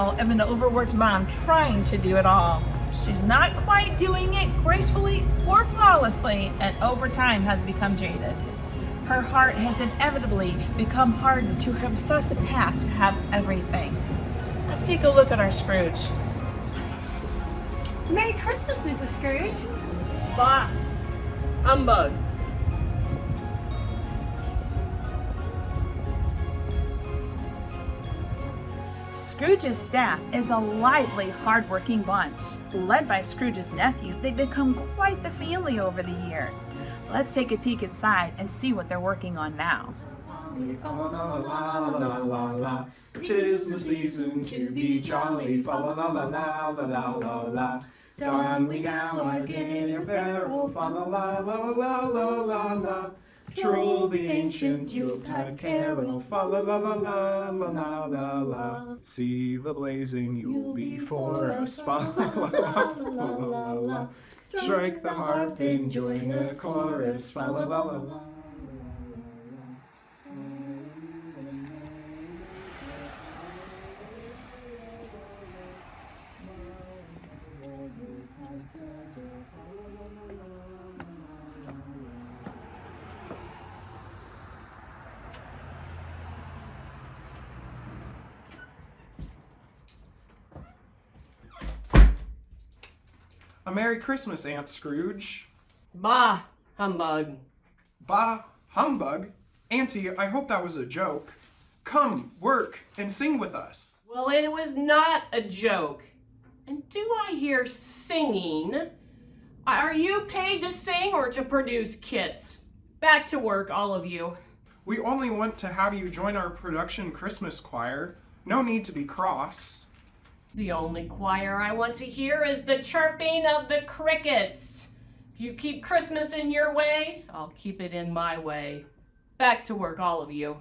tale of an overworked mom trying to do it all. She's not quite doing it gracefully or flawlessly, and over time has become jaded. Her heart has inevitably become hardened to her obsessive path to have everything. Let's take a look at our Scrooge. Merry Christmas, Mrs. Scrooge. Bah! Humbug! Scrooge's staff is a lively, hard-working bunch. Led by Scrooge's nephew, they've become quite the family over the years. Let's take a peek inside and see what they're working on now. Fa la la la la la la. 'Tis the season to be jolly. Fa la la la la la la la la. Don we now again your apparel. Fa la la la la la la la. Troll the ancient Yuletide carol. Fa la la la la la la la la. See the blazing Yule before us. Fa la la la la la la. Strike the harp and join the chorus. Fa la la la la. A Merry Christmas, Aunt Scrooge. Bah! Humbug! Bah, humbug. Auntie, I hope that was a joke. Come, work, and sing with us. Well, it was not a joke. And do I hear singing? Are you paid to sing or to produce kits? Back to work, all of you. We only want to have you join our production Christmas choir. No need to be cross. The only choir I want to hear is the chirping of the crickets. If you keep Christmas in your way, I'll keep it in my way. Back to work, all of you.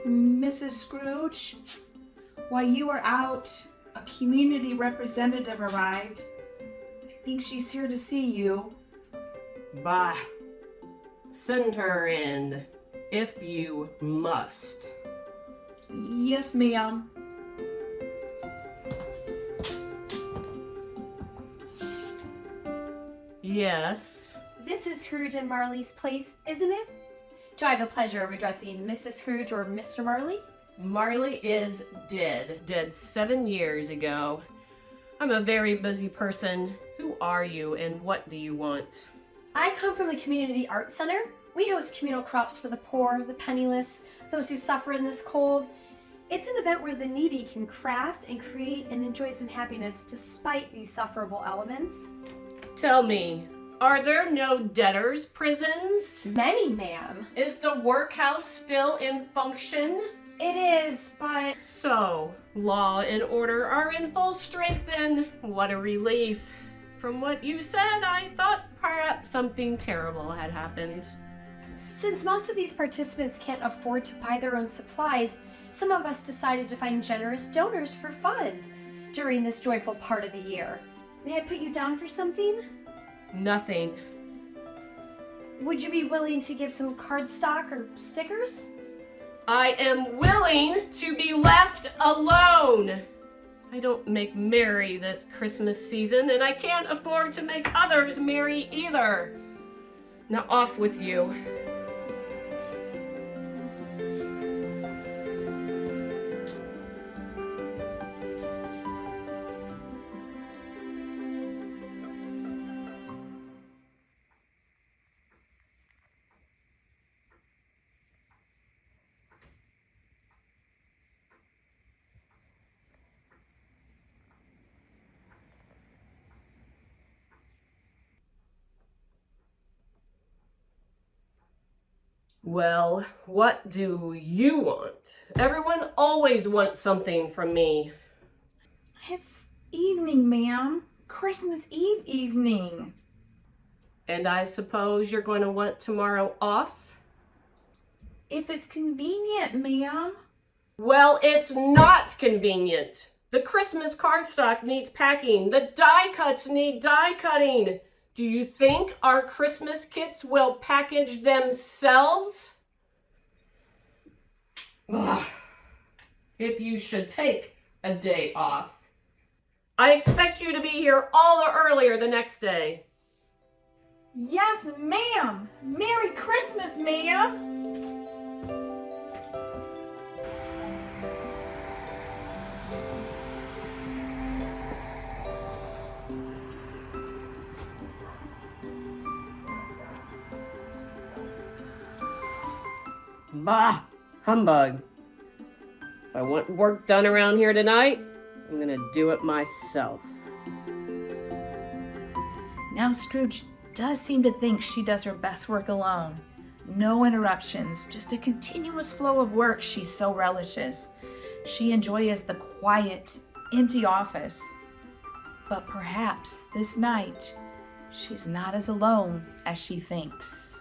Mrs. Scrooge, while you were out, a community representative arrived. I think she's here to see you. Bah. Send her in, if you must. Yes, ma'am. Yes. This is Scrooge and Marley's place, isn't it? Do I have the pleasure of addressing Mrs. Scrooge or Mr. Marley? Marley is dead 7 years ago. I'm a very busy person. Who are you and what do you want? I come from the Community Art Center. We host communal crops for the poor, the penniless, those who suffer in this cold. It's an event where the needy can craft and create and enjoy some happiness despite these sufferable elements. Tell me, are there no debtors' prisons? Many, ma'am. Is the workhouse still in function? It is, but... So, law and order are in full strength then. What a relief. From what you said, I thought perhaps something terrible had happened. Since most of these participants can't afford to buy their own supplies, some of us decided to find generous donors for funds during this joyful part of the year. May I put you down for something? Nothing. Would you be willing to give some cardstock or stickers? I am willing to be left alone. I don't make merry this Christmas season, and I can't afford to make others merry either. Now off with you. Well, what do you want? Everyone always wants something from me. It's evening, ma'am. Christmas Eve evening. And I suppose you're going to want tomorrow off? If it's convenient, ma'am. Well, it's not convenient. The Christmas cardstock needs packing. The die cuts need die cutting. Do you think our Christmas kits will package themselves? Ugh. If you should take a day off. I expect you to be here all the earlier the next day. Yes, ma'am. Merry Christmas, ma'am. Bah! Humbug. If I want work done around here tonight, I'm gonna do it myself. Now Scrooge does seem to think she does her best work alone. No interruptions, just a continuous flow of work she so relishes. She enjoys the quiet, empty office. But perhaps this night, she's not as alone as she thinks.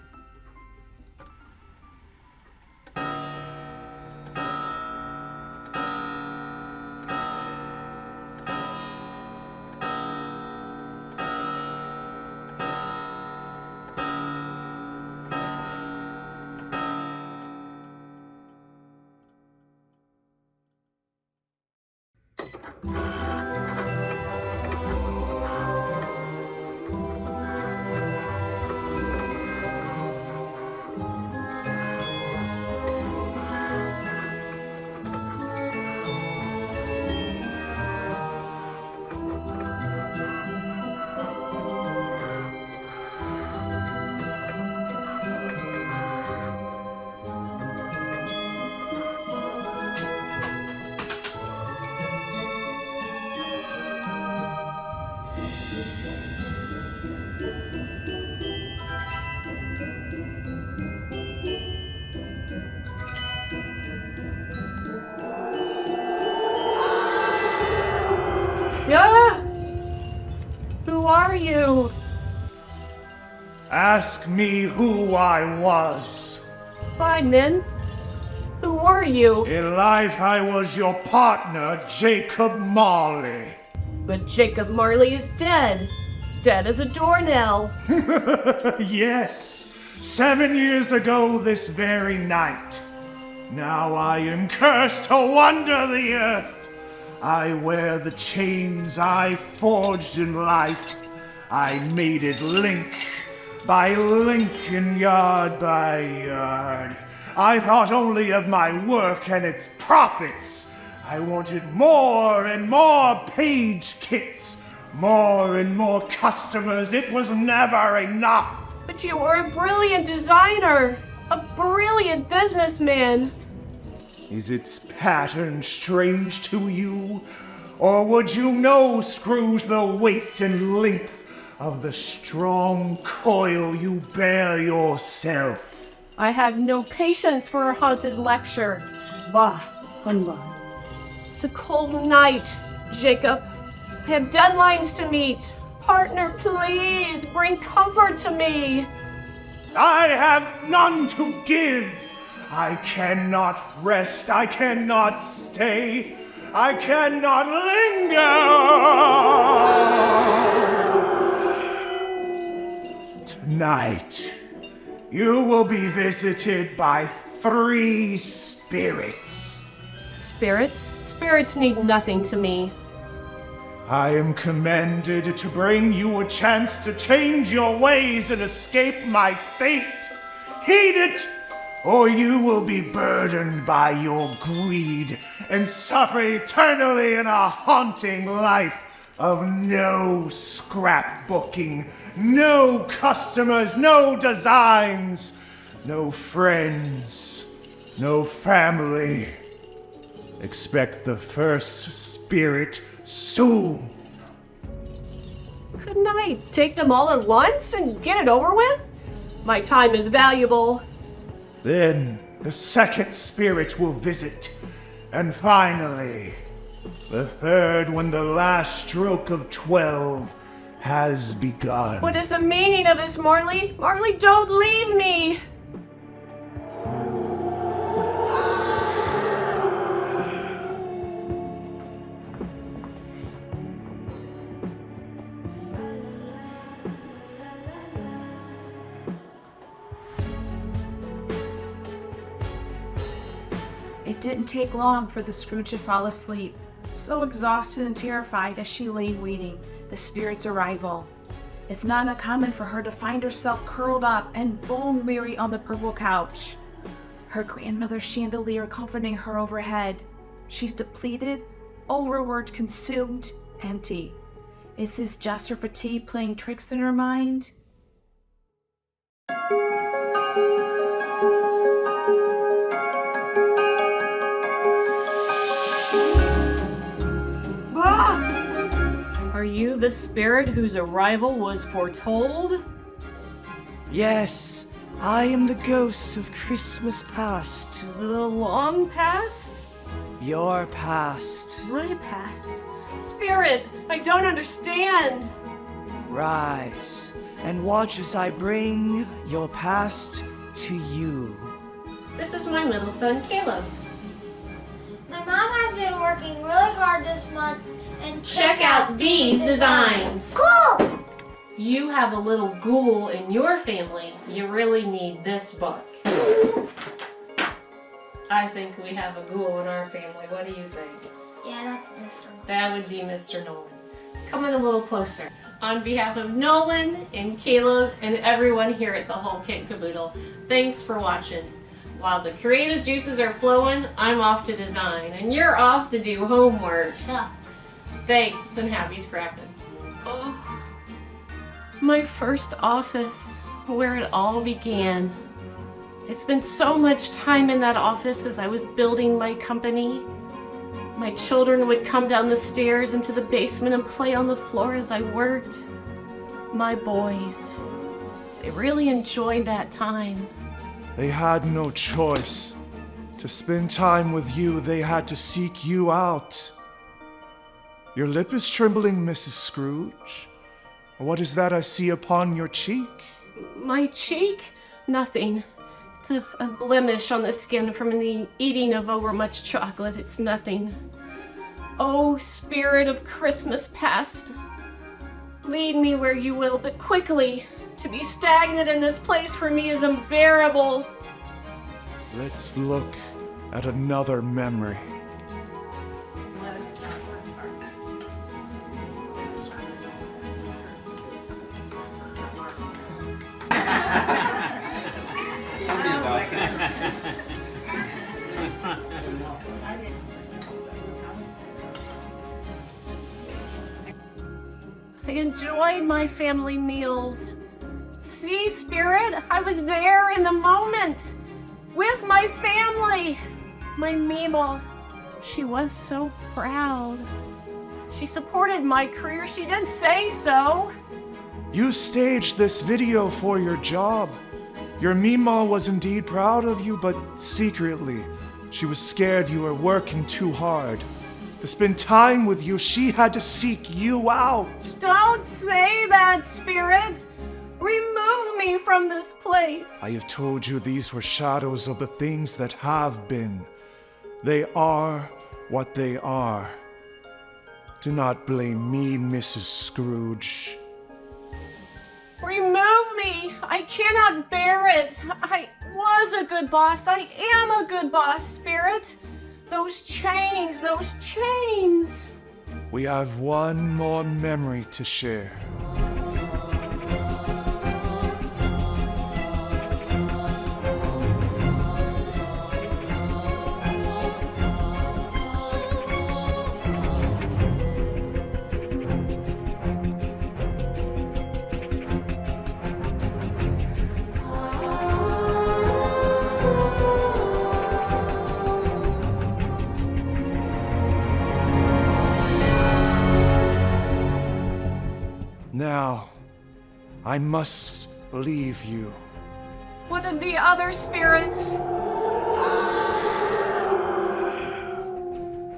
Yeah? Who are you? Ask me who I was. Fine then. Who are you? In life, I was your partner, Jacob Marley. But Jacob Marley is dead. Dead as a doornail. Yes, 7 years ago this very night. Now I am cursed to wander the earth. I wear the chains I forged in life. I made it link by link and yard by yard. I thought only of my work and its profits. I wanted more and more page kits, more and more customers. It was never enough. But you were a brilliant designer. A brilliant businessman. Is its pattern strange to you? Or would you know, Scrooge, the weight and length of the strong coil you bear yourself? I have no patience for a haunted lecture. Bah, humbug. It's a cold night, Jacob. I have deadlines to meet. Partner, please, bring comfort to me. I have none to give. I cannot rest. I cannot stay. I cannot linger. Tonight, you will be visited by 3 spirits. Spirits? Spirits need nothing to me. I am commanded to bring you a chance to change your ways and escape my fate. Heed it, or you will be burdened by your greed and suffer eternally in a haunting life of no scrapbooking, no customers, no designs, no friends, no family. Expect the first spirit soon. Couldn't I take them all at once and get it over with? My time is valuable. Then the second spirit will visit. And finally, the third when the last stroke of 12 has begun. What is the meaning of this, Marley? Marley, don't leave me! It didn't take long for the Scrooge to fall asleep, so exhausted and terrified as she lay waiting the spirit's arrival. It's not uncommon for her to find herself curled up and bone weary on the purple couch, her grandmother's chandelier comforting her overhead. She's depleted, overworked, consumed, empty. Is this just her fatigue playing tricks in her mind? Are you the spirit whose arrival was foretold? Yes, I am the ghost of Christmas past. The long past? Your past. My past? Spirit, I don't understand. Rise and watch as I bring your past to you. This is my middle son, Caleb. My mom has been working really hard this month and Check out these designs. Cool! You have a little ghoul in your family. You really need this book. I think we have a ghoul in our family. What do you think? Yeah, that's Mr. That would be Mr. Nolan. Come in a little closer. On behalf of Nolan and Caleb and everyone here at the Whole Kit N Kaboodle, thanks for watching. While the creative juices are flowing, I'm off to design, and you're off to do homework. Shucks. Thanks, and happy scrapping. Oh, my first office, where it all began. I spent so much time in that office as I was building my company. My children would come down the stairs into the basement and play on the floor as I worked. My boys, they really enjoyed that time. They had no choice. To spend time with you, they had to seek you out. Your lip is trembling, Mrs. Scrooge. What is that I see upon your cheek? My cheek? Nothing. It's a blemish on the skin from the eating of overmuch chocolate. It's nothing. Oh, spirit of Christmas past, lead me where you will, but quickly. To be stagnant in this place for me is unbearable. Let's look at another memory. I enjoyed my family meals. See, Spirit, I was there in the moment with my family. My Meemaw, she was so proud. She supported my career. She didn't say so. You staged this video for your job. Your Meemaw was indeed proud of you, but secretly, she was scared you were working too hard. To spend time with you, she had to seek you out. Don't say that, Spirit. Remove me from this place. I have told you these were shadows of the things that have been. They are what they are. Do not blame me, Mrs. Scrooge. Remove me. I cannot bear it. I was a good boss. I am a good boss, Spirit. Those chains, those chains. We have one more memory to share. Now, I must leave you. What of the other spirits?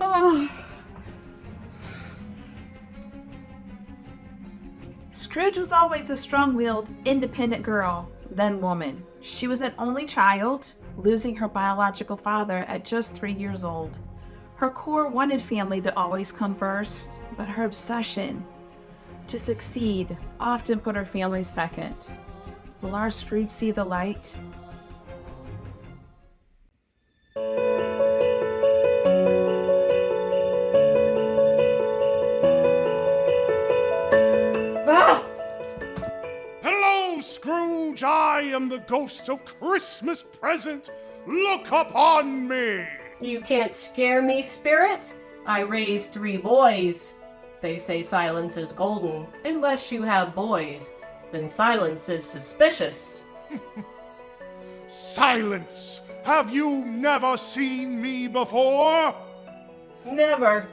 Oh. Scrooge was always a strong-willed, independent girl, then woman. She was an only child, losing her biological father at just 3 years old. Her core wanted family to always come first, but her obsession to succeed often put her family second. Will our Scrooge see the light? am the ghost of Christmas present. Look upon me. You can't scare me, Spirit. I raised 3 boys. They say silence is golden. Unless you have boys, then silence is suspicious. Silence! Have you never seen me before? Never.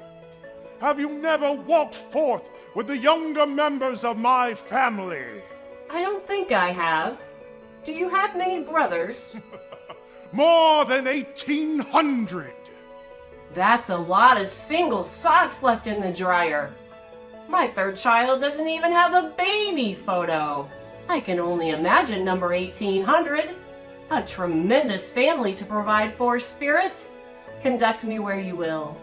Have you never walked forth with the younger members of my family? I don't think I have. Do you have many brothers? More than 1,800. That's a lot of single socks left in the dryer. My 3rd child doesn't even have a baby photo. I can only imagine number 1,800. A tremendous family to provide for, Spirit. Conduct me where you will.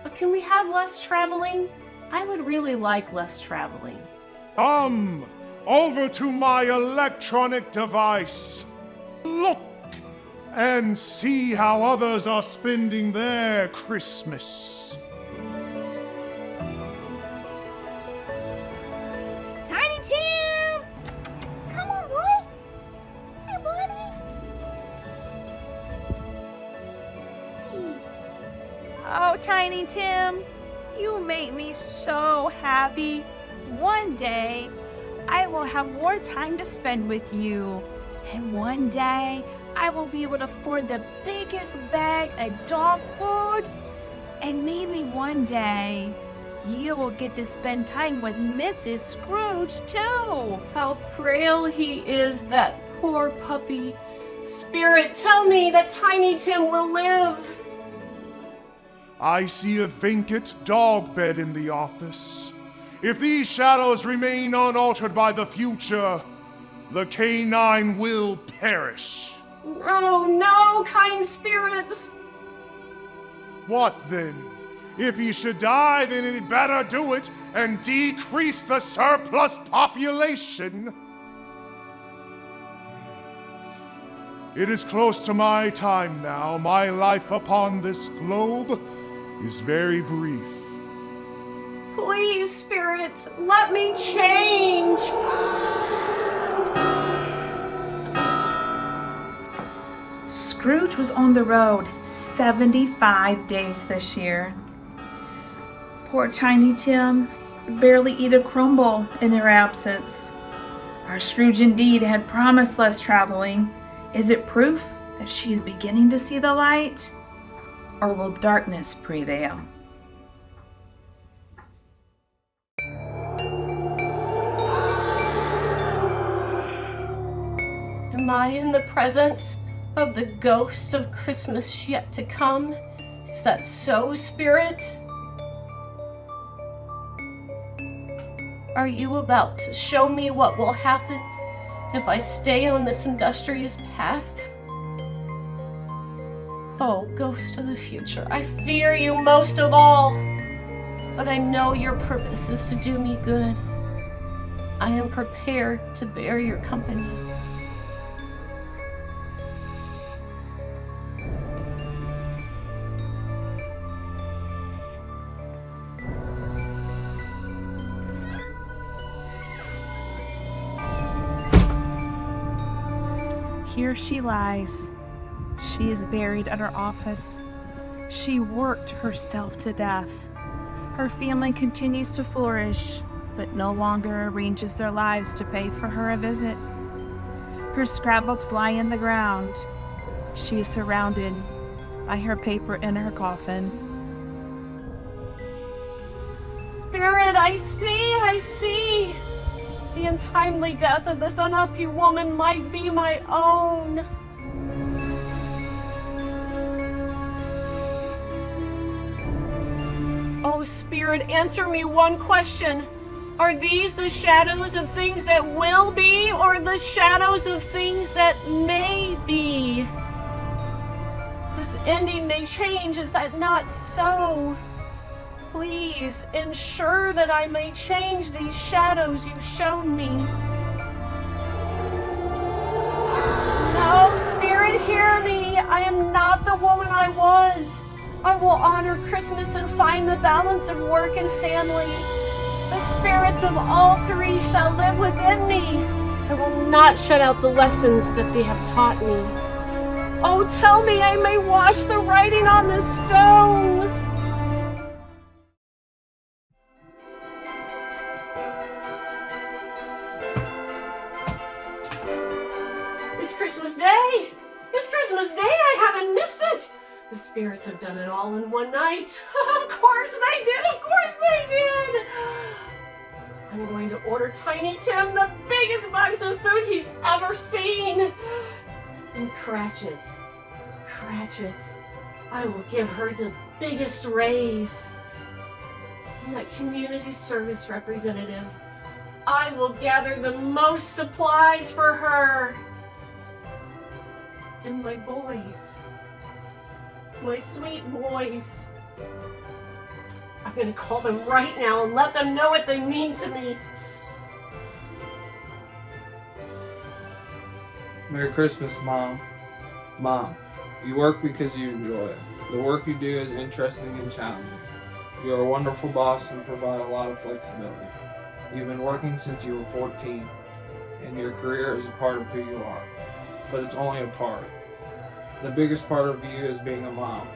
But can we have less traveling? I would really like less traveling. Over to my electronic device. Look and see how others are spending their Christmas. Tiny Tim! Come on, boy. Hey, buddy. Oh, Tiny Tim, you make me so happy. One day, I will have more time to spend with you. And one day, I will be able to afford the biggest bag of dog food. And maybe one day, you will get to spend time with Mrs. Scrooge, too. How frail he is, that poor puppy. Spirit, tell me that Tiny Tim will live. I see a vacant dog bed in the office. If these shadows remain unaltered by the future, the canine will perish. Oh, no, kind spirit. What then? If he should die, then he'd better do it and decrease the surplus population. It is close to my time now. My life upon this globe is very brief. Please, Spirit, let me change. Scrooge was on the road 75 days this year. Poor Tiny Tim could barely eat a crumble in her absence. Our Scrooge indeed had promised less traveling. Is it proof that she's beginning to see the light? Or will darkness prevail? Am I in the presence of the ghost of Christmas yet to come? Is that so, Spirit? Are you about to show me what will happen if I stay on this industrious path? Oh, ghost of the future, I fear you most of all, but I know your purpose is to do me good. I am prepared to bear your company. Here she lies. She is buried at her office. She worked herself to death. Her family continues to flourish, but no longer arranges their lives to pay for her a visit. Her scrapbooks lie in the ground. She is surrounded by her paper in her coffin. Spirit, I see! The untimely death of this unhappy woman might be my own. Oh, Spirit, answer me one question. Are these the shadows of things that will be, or the shadows of things that may be? This ending may change, is that not so? Please ensure that I may change these shadows you've shown me. No, Spirit, hear me. I am not the woman I was. I will honor Christmas and find the balance of work and family. The spirits of all three shall live within me. I will not shut out the lessons that they have taught me. Oh, tell me I may wash the writing on the stone. It's Christmas Day! It's Christmas Day! I haven't missed it! The spirits have done it all in one night. Of course they did! Of course they did! I'm going to order Tiny Tim the biggest box of food he's ever seen. And Cratchit, I will give her the biggest raise. I'm that community service representative. I will gather the most supplies for her. And my boys, my sweet boys. I'm gonna call them right now and let them know what they mean to me. Merry Christmas, Mom. Mom, you work because you enjoy it. The work you do is interesting and challenging. You are a wonderful boss and provide a lot of flexibility. You've been working since you were 14, and your career is a part of who you are. But it's only a part. The biggest part of you is being a mom.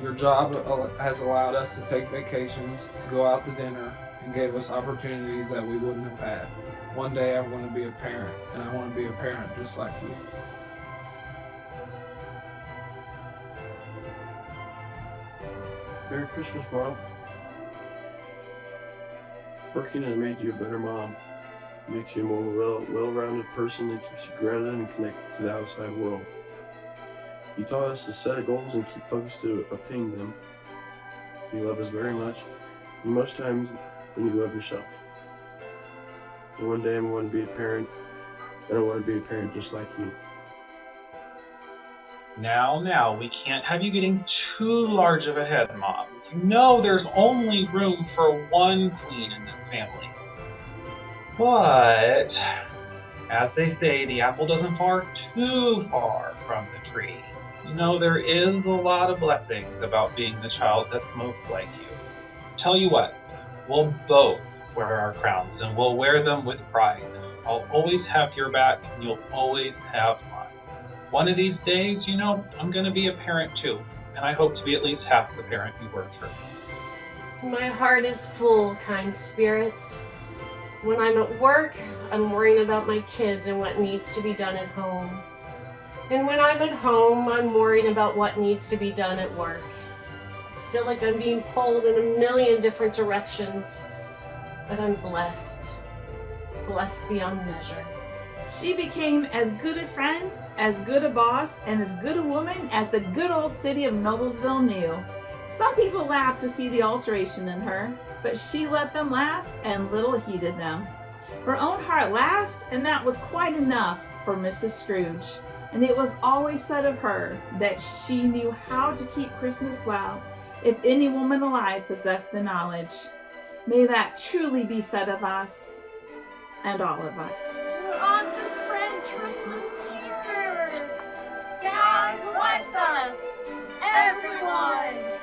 Your job has allowed us to take vacations, to go out to dinner, and gave us opportunities that we wouldn't have had. One day I'm going to be a parent, and I want to be a parent just like you. Merry Christmas, Mom. Working has made you a better mom. It makes you a more well-rounded person and keeps you grounded and connected to the outside world. You taught us to set goals and keep focused to obtain them. You love us very much, and most times when you love yourself. And one day I'm going to be a parent, and I want to be a parent just like you. Now, we can't have you getting too large of a head, Mom. You know there's only room for one queen in this family. But, as they say, the apple doesn't fall too far from the tree. You know, there is a lot of blessings about being the child that's most like you. Tell you what, we'll both wear our crowns, and we'll wear them with pride. I'll always have your back, and you'll always have mine. One of these days, you know, I'm going to be a parent too, and I hope to be at least half the parent you were for. My heart is full, kind spirits. When I'm at work, I'm worrying about my kids and what needs to be done at home. And when I'm at home, I'm worrying about what needs to be done at work. I feel like I'm being pulled in a million different directions, but I'm blessed beyond measure. She became as good a friend, as good a boss, and as good a woman as the good old city of Noblesville knew. Some people laughed to see the alteration in her, but she let them laugh and little heeded them. Her own heart laughed, and that was quite enough for Mrs. Scrooge. And it was always said of her that she knew how to keep Christmas well, if any woman alive possessed the knowledge. May that truly be said of us, and all of us. We're on to spread Christmas cheer. God bless us, everyone.